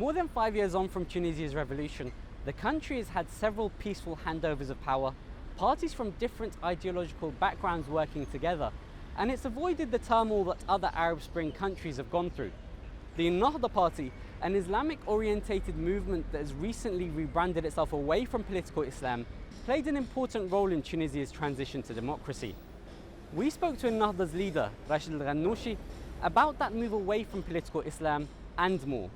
More than 5 years on from Tunisia's revolution, the country has had several peaceful handovers of power, parties from different ideological backgrounds working together, and it's avoided the turmoil that other Arab Spring countries have gone through. The Ennahda party, an Islamic-orientated movement that has recently rebranded itself away from political Islam, played an important role in Tunisia's transition to democracy. We spoke to Ennahda's leader, Rached Ghannouchi, about that move away from political Islam and more.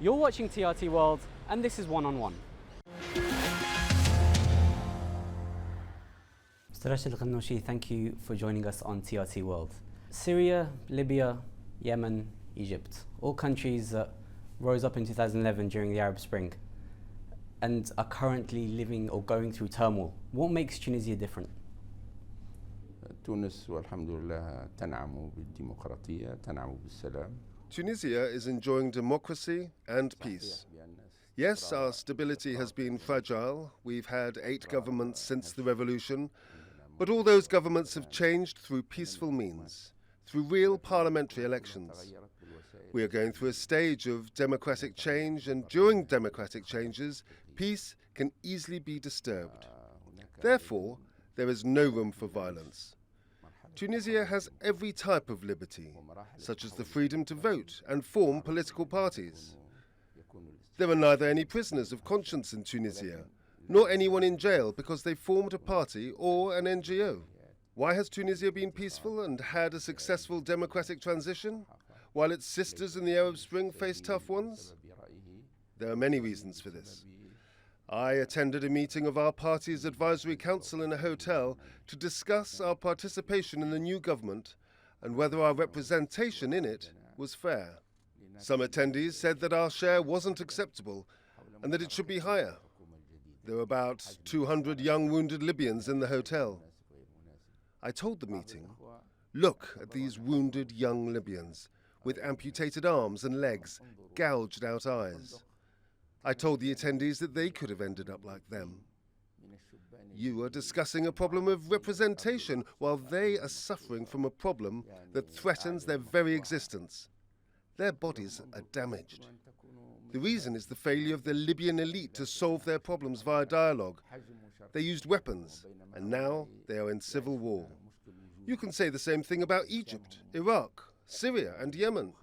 You're watching TRT World, and this is One on One. Mr. Rached Ghannouchi, thank you for joining us on TRT World. Syria, Libya, Yemen, Egypt, all countries that rose up in 2011 during the Arab Spring and are currently living or going through turmoil. What makes Tunisia different? تونس والحمد لله تنعم بالديمقراطية تنعم بالسلام. Tunisia is enjoying democracy and peace. Yes, our stability has been fragile. We've had 8 governments since the revolution, but all those governments have changed through peaceful means, through real parliamentary elections. We are going through a stage of democratic change, and during democratic changes, peace can easily be disturbed. Therefore, there is no room for violence. Tunisia has every type of liberty, such as the freedom to vote and form political parties. There are neither any prisoners of conscience in Tunisia, nor anyone in jail because they formed a party or an NGO. Why has Tunisia been peaceful and had a successful democratic transition, while its sisters in the Arab Spring face tough ones? There are many reasons for this. I attended a meeting of our party's advisory council in a hotel to discuss our participation in the new government and whether our representation in it was fair. Some attendees said that our share wasn't acceptable and that it should be higher. There were about 200 young wounded Libyans in the hotel. I told the meeting, look at these wounded young Libyans with amputated arms and legs, gouged out eyes. I told the attendees that they could have ended up like them. You are discussing a problem of representation while they are suffering from a problem that threatens their very existence. Their bodies are damaged. The reason is the failure of the Libyan elite to solve their problems via dialogue. They used weapons, and now they are in civil war. You can say the same thing about Egypt, Iraq, Syria, and Yemen.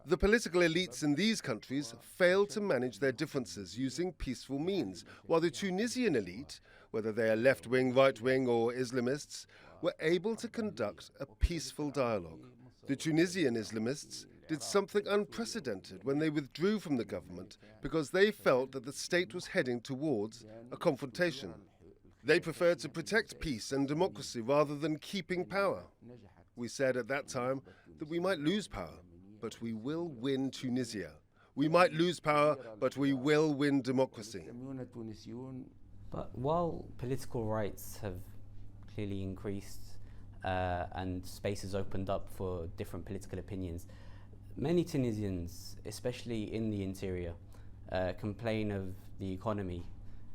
The political elites in these countries failed to manage their differences using peaceful means, while the Tunisian elite, whether they are left-wing, right-wing, or Islamists, were able to conduct a peaceful dialogue. The Tunisian Islamists did something unprecedented when they withdrew from the government because they felt that the state was heading towards a confrontation. They preferred to protect peace and democracy rather than keeping power. We said at that time that we might lose power, but we will win Tunisia. We might lose power, but we will win democracy. But while political rights have clearly increased and space has opened up for different political opinions, many Tunisians, especially in the interior, complain of the economy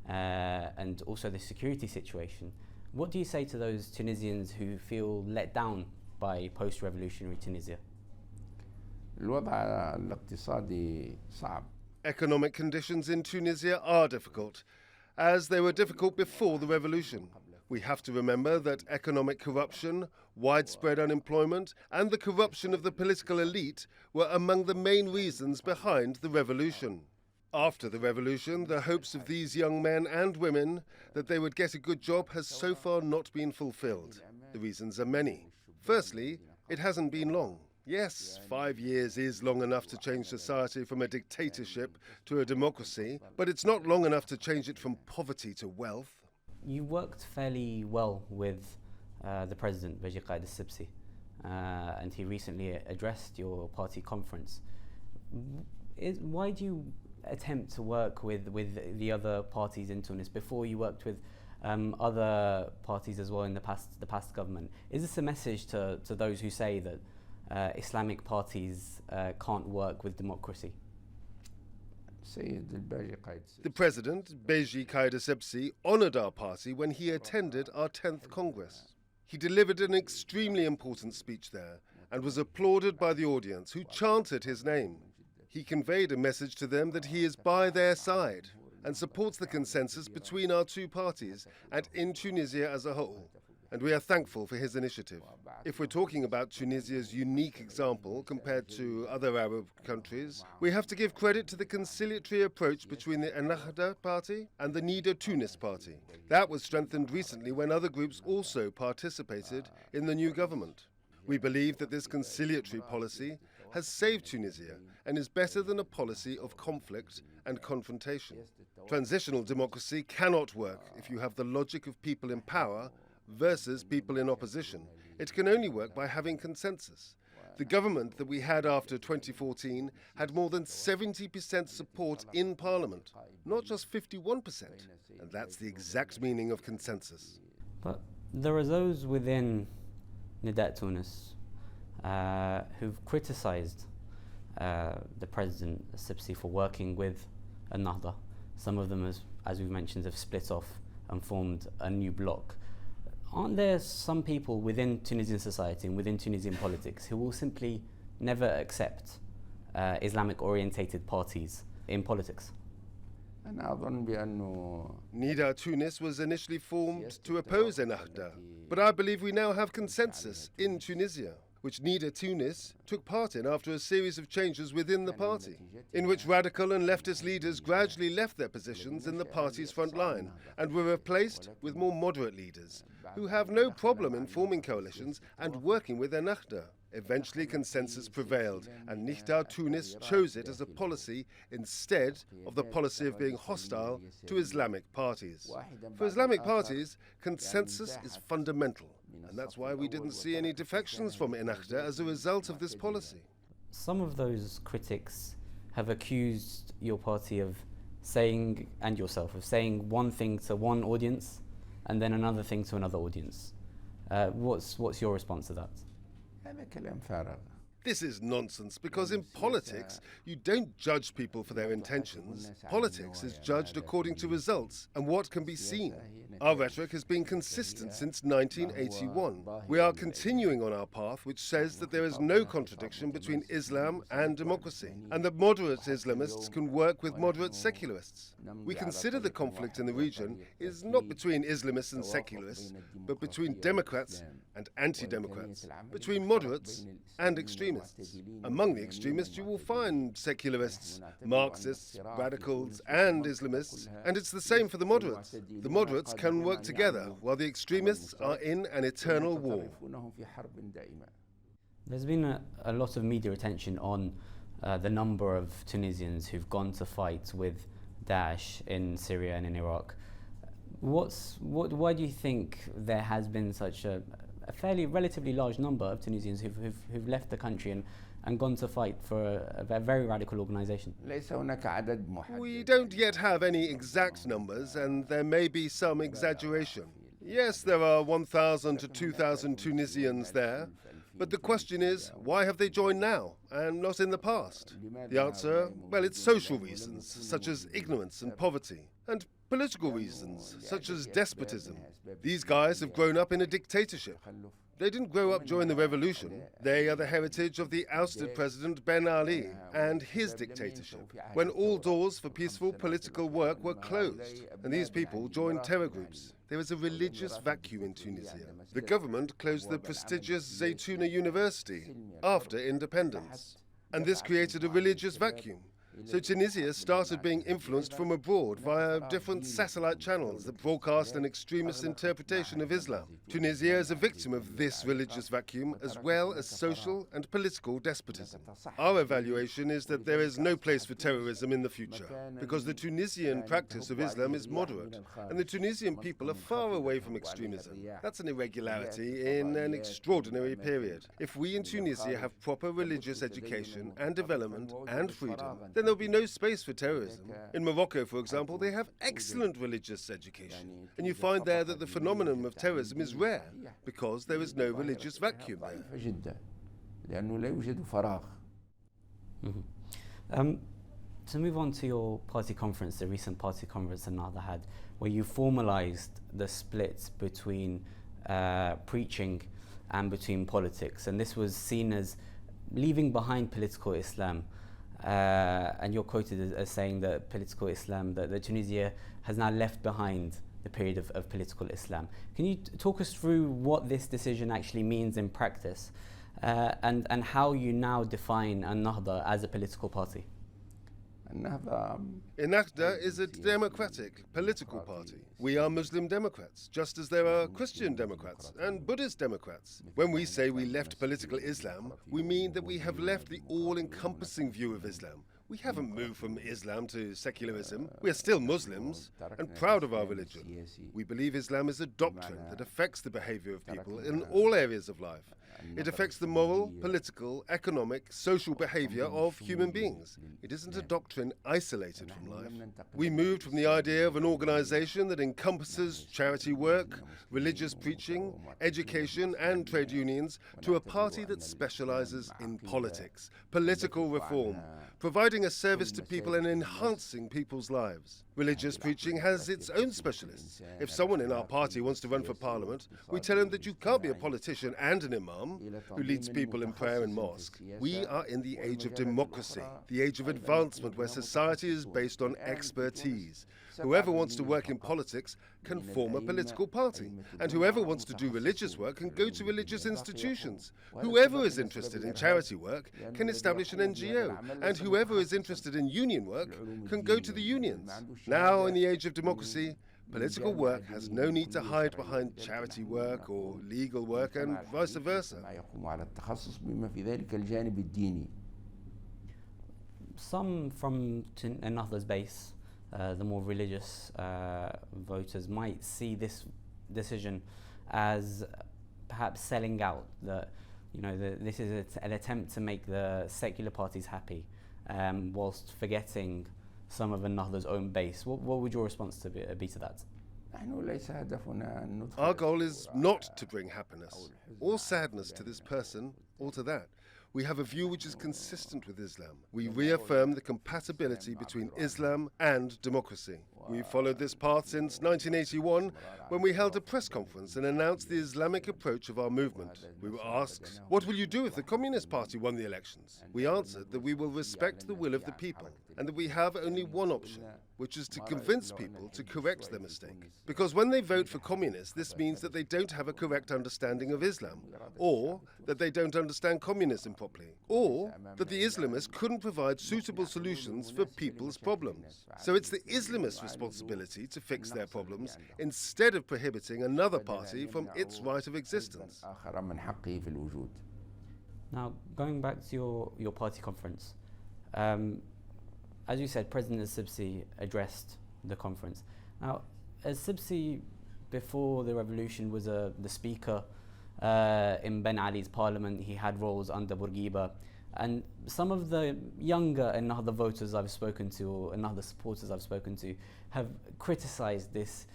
and also the security situation. What do you say to those Tunisians who feel let down by post-revolutionary Tunisia? Economic conditions in Tunisia are difficult, as they were difficult before the revolution. We have to remember that economic corruption, widespread unemployment, and the corruption of the political elite were among the main reasons behind the revolution. After the revolution, the hopes of these young men and women that they would get a good job has so far not been fulfilled. The reasons are many. Firstly, it hasn't been long. Yes, 5 years is long enough to change society from a dictatorship to a democracy, but it's not long enough to change it from poverty to wealth. You worked fairly well with the president, Beji Qaid al-Sibsi, and he recently addressed your party conference. Why do you attempt to work with the other parties in Tunis before you worked with other parties as well in the past government? Is this a message to those who say that Islamic parties can't work with democracy? The president, Beji Qaid al-Sibsi, honoured our party when he attended our 10th Congress. He delivered an extremely important speech there and was applauded by the audience, who chanted his name. He conveyed a message to them that he is by their side and supports the consensus between our two parties and in Tunisia as a whole. And we are thankful for his initiative. If we're talking about Tunisia's unique example compared to other Arab countries, we have to give credit to the conciliatory approach between the Ennahda party and the Ennahda Tunis party. That was strengthened recently when other groups also participated in the new government. We believe that this conciliatory policy has saved Tunisia and is better than a policy of conflict and confrontation. Transitional democracy cannot work if you have the logic of people in power versus people in opposition. It can only work by having consensus. The government that we had after 2014 had more than 70% support in parliament, not just 51%. And that's the exact meaning of consensus. But there are those within Ennahda Tunis who've criticised the President Sibsi for working with Ennahda. Some of them, as we've mentioned, have split off and formed a new bloc. Aren't there some people within Tunisian society and within Tunisian politics who will simply never accept Islamic-orientated parties in politics? Ennahda Tunis was initially formed to oppose Ennahda, but I believe we now have consensus in Tunisia, which Ennahda Tunis took part in after a series of changes within the party, in which radical and leftist leaders gradually left their positions in the party's front line and were replaced with more moderate leaders who have no problem in forming coalitions and working with Ennahda. Eventually consensus prevailed and Ennahda Tunis chose it as a policy instead of the policy of being hostile to Islamic parties. For Islamic parties, consensus is fundamental, and that's why we didn't see any defections from Ennahda as a result of this policy. Some of those critics have accused your party of saying, and yourself, of saying one thing to one audience and then another thing to another audience. What's your response to that? This is nonsense because in politics, you don't judge people for their intentions. Politics is judged according to results and what can be seen. Our rhetoric has been consistent since 1981. We are continuing on our path, which says that there is no contradiction between Islam and democracy, and that moderate Islamists can work with moderate secularists. We consider the conflict in the region is not between Islamists and secularists, but between Democrats and anti-democrats, between moderates and extremists. Among the extremists you will find secularists, Marxists, radicals and Islamists, and it's the same for the moderates. The moderates can work together while the extremists are in an eternal war. There's been a lot of media attention on the number of Tunisians who've gone to fight with Daesh in Syria and in Iraq. Why do you think there has been such a relatively large number of Tunisians who've left the country and gone to fight for a very radical organization? We don't yet have any exact numbers, and there may be some exaggeration. Yes, there are 1,000 to 2,000 Tunisians there, but the question is, why have they joined now and not in the past? The answer, well, it's social reasons, such as ignorance and poverty, and political reasons, such as despotism. These guys have grown up in a dictatorship. They didn't grow up during the revolution. They are the heritage of the ousted President Ben Ali and his dictatorship, when all doors for peaceful political work were closed, and these people joined terror groups. There is a religious vacuum in Tunisia. The government closed the prestigious Zaytuna University after independence, and this created a religious vacuum. So Tunisia started being influenced from abroad via different satellite channels that broadcast an extremist interpretation of Islam. Tunisia is a victim of this religious vacuum as well as social and political despotism. Our evaluation is that there is no place for terrorism in the future because the Tunisian practice of Islam is moderate and the Tunisian people are far away from extremism. That's an irregularity in an extraordinary period. If we in Tunisia have proper religious education and development and freedom, then there'll be no space for terrorism. In Morocco, for example, they have excellent religious education. And you find there that the phenomenon of terrorism is rare because there is no religious vacuum there. To move on to your party conference, the recent party conference Ennahda had, where you formalized the split between preaching and between politics. And this was seen as leaving behind political Islam and you're quoted as saying that political Islam, that Tunisia has now left behind the period of political Islam. Can you talk us through what this decision actually means in practice, and how you now define Ennahda as a political party? Ennahda is a democratic political party. We are Muslim Democrats, just as there are Christian Democrats and Buddhist Democrats. When we say we left political Islam, we mean that we have left the all-encompassing view of Islam. We haven't moved from Islam to secularism. We are still Muslims and proud of our religion. We believe Islam is a doctrine that affects the behavior of people in all areas of life. It affects the moral, political, economic, social behavior of human beings. It isn't a doctrine isolated from life. We moved from the idea of an organization that encompasses charity work, religious preaching, education, and trade unions to a party that specializes in politics, political reform, providing a service to people and enhancing people's lives. Religious preaching has its own specialists. If someone in our party wants to run for parliament, we tell him that you can't be a politician and an imam who leads people in prayer in mosque. We are in the age of democracy, the age of advancement where society is based on expertise. Whoever wants to work in politics can form a political party, and whoever wants to do religious work can go to religious institutions. Whoever is interested in charity work can establish an NGO, and whoever is interested in union work can go to the unions. Now, in the age of democracy, political work has no need to hide behind charity work or legal work, and vice versa. Some from Ennahda's base, the more religious voters, might see this decision as perhaps selling out. That this is an attempt to make the secular parties happy, whilst forgetting some of Ennahda's own base. What would your response be to that? Our goal is not to bring happiness or sadness to this person or to that. We have a view which is consistent with Islam. We reaffirm the compatibility between Islam and democracy. We've followed this path since 1981, when we held a press conference and announced the Islamic approach of our movement. We were asked, what will you do if the Communist Party won the elections? We answered that we will respect the will of the people and that we have only one option, which is to convince people to correct their mistake. Because when they vote for communists, this means that they don't have a correct understanding of Islam, or that they don't understand communism properly, or that the Islamists couldn't provide suitable solutions for people's problems. So it's the Islamists' responsibility to fix their problems instead of prohibiting another party from its right of existence. Now, going back to your party conference, as you said, President al-Sibsi addressed the conference. Now, al-Sibsi, before the revolution, was the speaker in Ben Ali's parliament. He had roles under Bourguiba. And some of the younger Ennahda voters I've spoken to, or Ennahda supporters I've spoken to, have criticized this.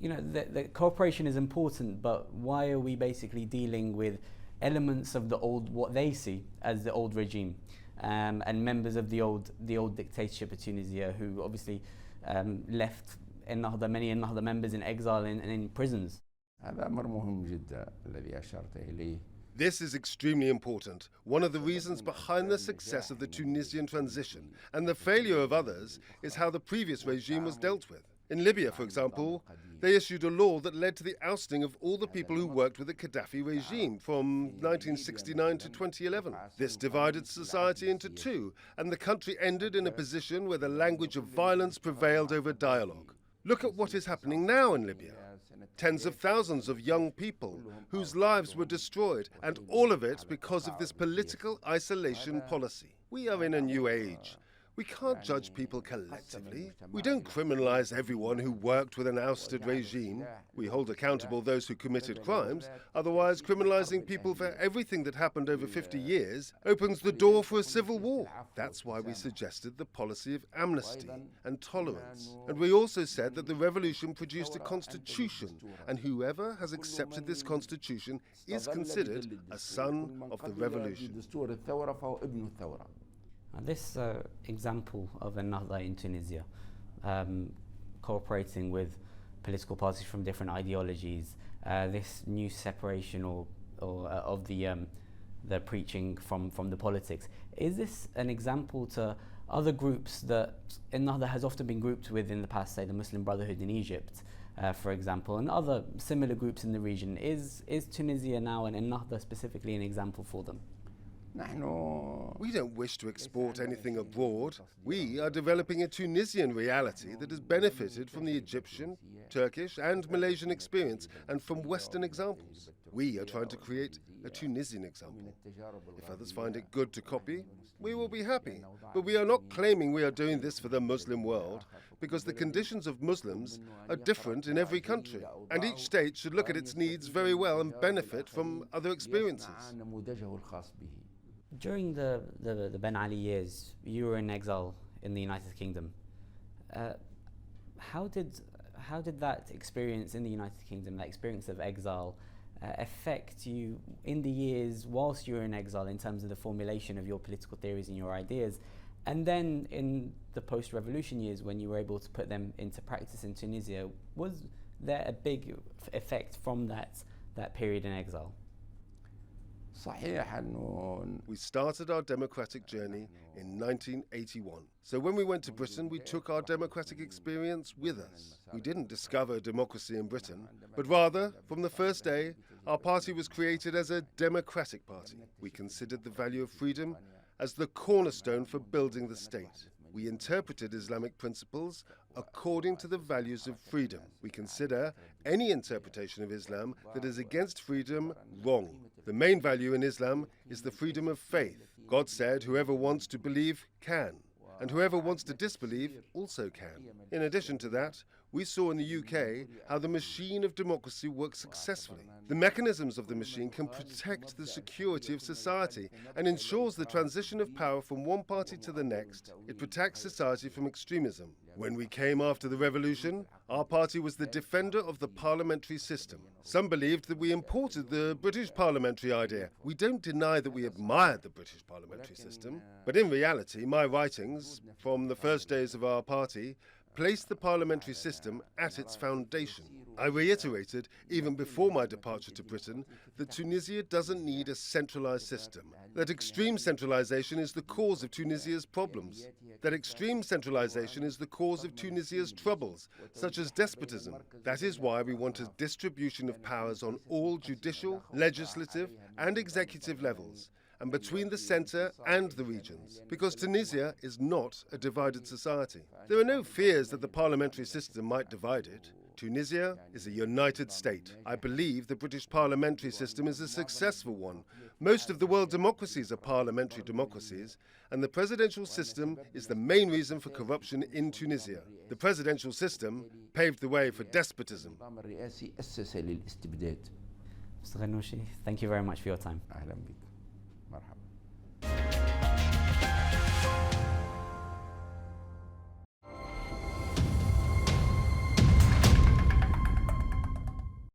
The cooperation is important, but why are we basically dealing with elements of what they see as the old regime? And members of the old dictatorship of Tunisia, who obviously left many Ennahda members in exile and in prisons. This is extremely important. One of the reasons behind the success of the Tunisian transition and the failure of others is how the previous regime was dealt with. In Libya, for example, they issued a law that led to the ousting of all the people who worked with the Gaddafi regime from 1969 to 2011. This divided society into two, and the country ended in a position where the language of violence prevailed over dialogue. Look at what is happening now in Libya. Tens of thousands of young people whose lives were destroyed, and all of it because of this political isolation policy. We are in a new age. We can't judge people collectively. We don't criminalize everyone who worked with an ousted regime. We hold accountable those who committed crimes. Otherwise, criminalizing people for everything that happened over 50 years opens the door for a civil war. That's why we suggested the policy of amnesty and tolerance. And we also said that the revolution produced a constitution, and whoever has accepted this constitution is considered a son of the revolution. This example of Ennahda in Tunisia, cooperating with political parties from different ideologies, this new separation of the the preaching from the politics. Is this an example to other groups that Ennahda has often been grouped with in the past, say the Muslim Brotherhood in Egypt, for example, and other similar groups in the region? Is Tunisia now, and Ennahda specifically, an example for them? We don't wish to export anything abroad. We are developing a Tunisian reality that has benefited from the Egyptian, Turkish and Malaysian experience and from Western examples. We are trying to create a Tunisian example. If others find it good to copy, we will be happy. But we are not claiming we are doing this for the Muslim world, because the conditions of Muslims are different in every country, and each state should look at its needs very well and benefit from other experiences. During the Ben Ali years, you were in exile in the United Kingdom. How did that experience in the United Kingdom, that experience of exile, affect you in the years whilst you were in exile in terms of the formulation of your political theories and your ideas? And then in the post-revolution years, when you were able to put them into practice in Tunisia, was there a big effect from that period in exile? We started our democratic journey in 1981. So when we went to Britain, we took our democratic experience with us. We didn't discover democracy in Britain, but rather, from the first day, our party was created as a democratic party. We considered the value of freedom as the cornerstone for building the state. We interpreted Islamic principles according to the values of freedom. We consider any interpretation of Islam that is against freedom wrong. The main value in Islam is the freedom of faith. God said, whoever wants to believe can, and whoever wants to disbelieve also can. In addition to that, we saw in the UK how the machine of democracy works successfully. The mechanisms of the machine can protect the security of society and ensures the transition of power from one party to the next. It protects society from extremism. When we came after the revolution, our party was the defender of the parliamentary system. Some believed that we imported the British parliamentary idea. We don't deny that we admired the British parliamentary system, but in reality, my writings, from the first days of our party, placed the parliamentary system at its foundation. I reiterated, even before my departure to Britain, that Tunisia doesn't need a centralized system, that extreme centralization is the cause of Tunisia's problems, that extreme centralization is the cause of Tunisia's troubles, such as despotism. That is why we want a distribution of powers on all judicial, legislative, and executive levels, and between the centre and the regions, because Tunisia is not a divided society. There are no fears that the parliamentary system might divide it. Tunisia is a united state. I believe the British parliamentary system is a successful one. Most of the world democracies are parliamentary democracies, and the presidential system is the main reason for corruption in Tunisia. The presidential system paved the way for despotism. Mr. Ghannouchi, thank you very much for your time.